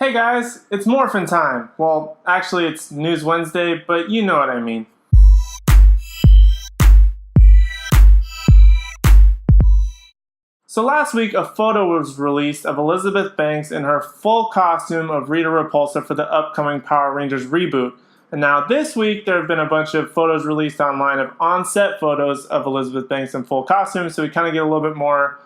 Hey guys, it's Morphin time. Well, actually it's News Wednesday, but you know what I mean. So last week a photo was released of Elizabeth Banks in her full costume of Rita Repulsa for the upcoming Power Rangers reboot. And now this week there have been a bunch of photos released online of on-set photos of Elizabeth Banks in full costume, so we kind of get a little bit more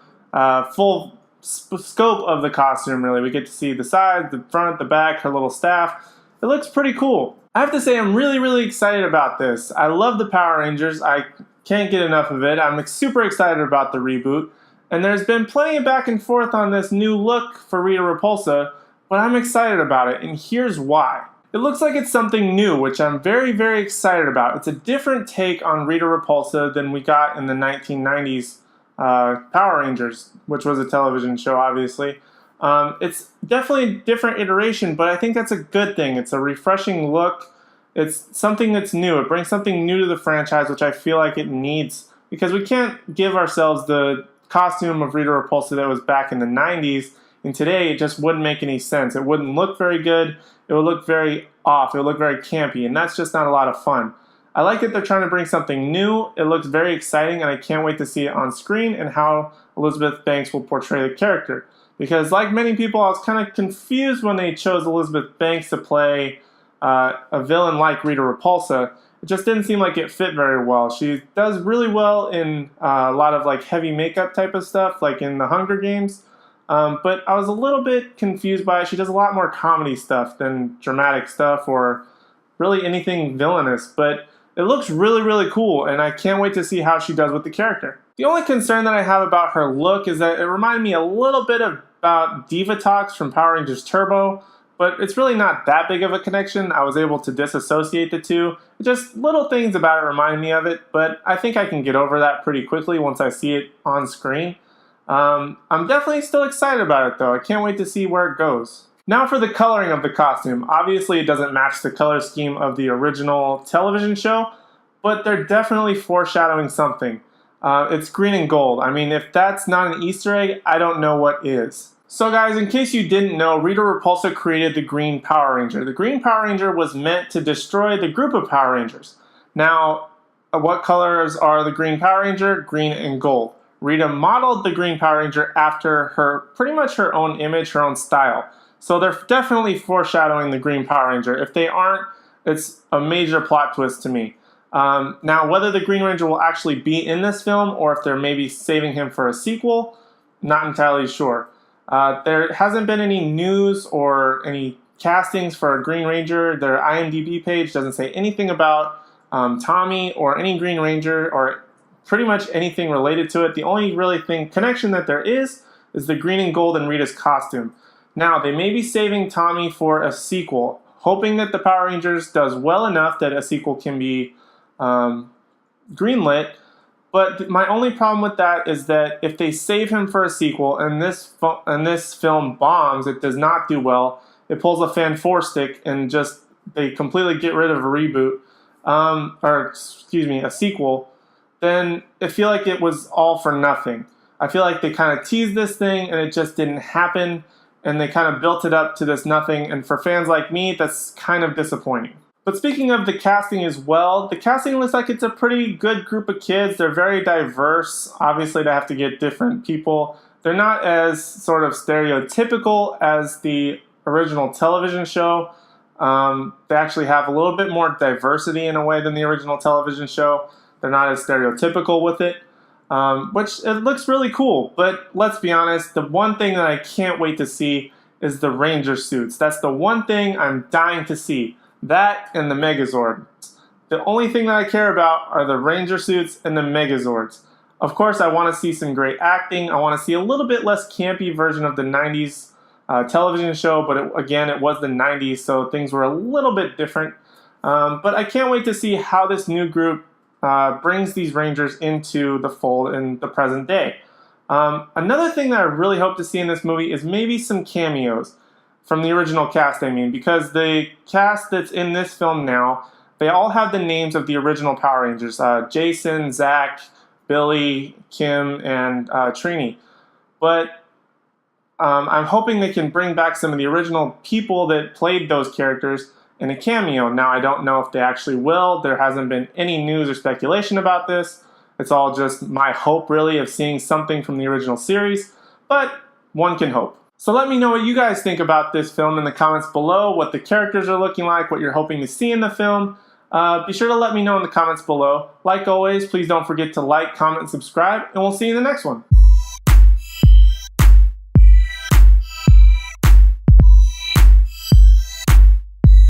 full scope of the costume, really. We get to see the sides, the front, the back, her little staff. It looks pretty cool. I have to say I'm really excited about this. I love the Power Rangers. I can't get enough of it. I'm super excited about the reboot. And there's been plenty of back and forth on this new look for Rita Repulsa, but I'm excited about it, and here's why. It looks like it's something new, which I'm very excited about. It's a different take on Rita Repulsa than we got in the 1990s Power Rangers, which was a television show, obviously. It's definitely a different iteration, but I think that's a good thing. It's a refreshing look. It's something that's new. It brings something new to the franchise, which I feel like it needs, because we can't give ourselves the costume of Rita Repulsa that was back in the 90s, and today it just wouldn't make any sense. It wouldn't look very good. It would look very off. It would look very campy, and that's just not a lot of fun. I like that they're trying to bring something new. It looks very exciting, and I can't wait to see it on screen and how Elizabeth Banks will portray the character. Because like many people, I was kind of confused when they chose Elizabeth Banks to play a villain like Rita Repulsa. It just didn't seem like it fit very well. She does really well in a lot of like heavy makeup type of stuff, like in the Hunger Games. But I was a little bit confused by it. She does a lot more comedy stuff than dramatic stuff or really anything villainous. But it looks really cool, and I can't wait to see how she does with the character. The only concern that I have about her look is that it reminded me a little bit about Divatox from Power Rangers Turbo, but it's really not that big of a connection. I was able to disassociate the two. Just little things about it remind me of it, but I think I can get over that pretty quickly once I see it on screen. I'm definitely still excited about it though. I can't wait to see where it goes. Now for the coloring of the costume. Obviously it doesn't match the color scheme of the original television show, but they're definitely foreshadowing something. It's green and gold. I mean, if that's not an Easter egg, I don't know what is. So guys, in case you didn't know, Rita Repulsa created the Green Power Ranger. The Green Power Ranger was meant to destroy the group of Power Rangers. Now, what colors are the Green Power Ranger? Green and gold. Rita modeled the Green Power Ranger after pretty much her own image, her own style. So they're definitely foreshadowing the Green Power Ranger. If they aren't, it's a major plot twist to me. Now, whether the Green Ranger will actually be in this film or if they're maybe saving him for a sequel, not entirely sure. There hasn't been any news or any castings for a Green Ranger. Their IMDb page doesn't say anything about Tommy or any Green Ranger or pretty much anything related to it. The only really connection that there is the green and gold in Rita's costume. Now, they may be saving Tommy for a sequel, hoping that the Power Rangers does well enough that a sequel can be greenlit. But my only problem with that is that if they save him for a sequel and this film bombs, it does not do well, it pulls a Fan 4 stick and just they completely get rid of a reboot, a sequel, then I feel like it was all for nothing. I feel like they kind of teased this thing and it just didn't happen, and they kind of built it up to this nothing, and for fans like me, that's kind of disappointing. But speaking of the casting as well, the casting looks like it's a pretty good group of kids. They're very diverse. Obviously, they have to get different people. They're not as sort of stereotypical as the original television show. They actually have a little bit more diversity in a way than the original television show. They're not as stereotypical with it, which it looks really cool. But let's be honest, the one thing that I can't wait to see is the Ranger suits. That's the one thing I'm dying to see. That and the Megazord. The only thing that I care about are the Ranger suits and the Megazords. Of course, I want to see some great acting. I want to see a little bit less campy version of the 90s television show, but it was the 90s, so things were a little bit different. But I can't wait to see how this new group brings these Rangers into the fold in the present day. Another thing that I really hope to see in this movie is maybe some cameos. From the original cast, I mean, because the cast that's in this film now, they all have the names of the original Power Rangers. Jason, Zach, Billy, Kim, and Trini. But I'm hoping they can bring back some of the original people that played those characters in a cameo. Now, I don't know if they actually will. There hasn't been any news or speculation about this. It's all just my hope, really, of seeing something from the original series, but one can hope. So let me know what you guys think about this film in the comments below, what the characters are looking like, what you're hoping to see in the film. Be sure to let me know in the comments below. Like always, please don't forget to like, comment, and subscribe, and we'll see you in the next one.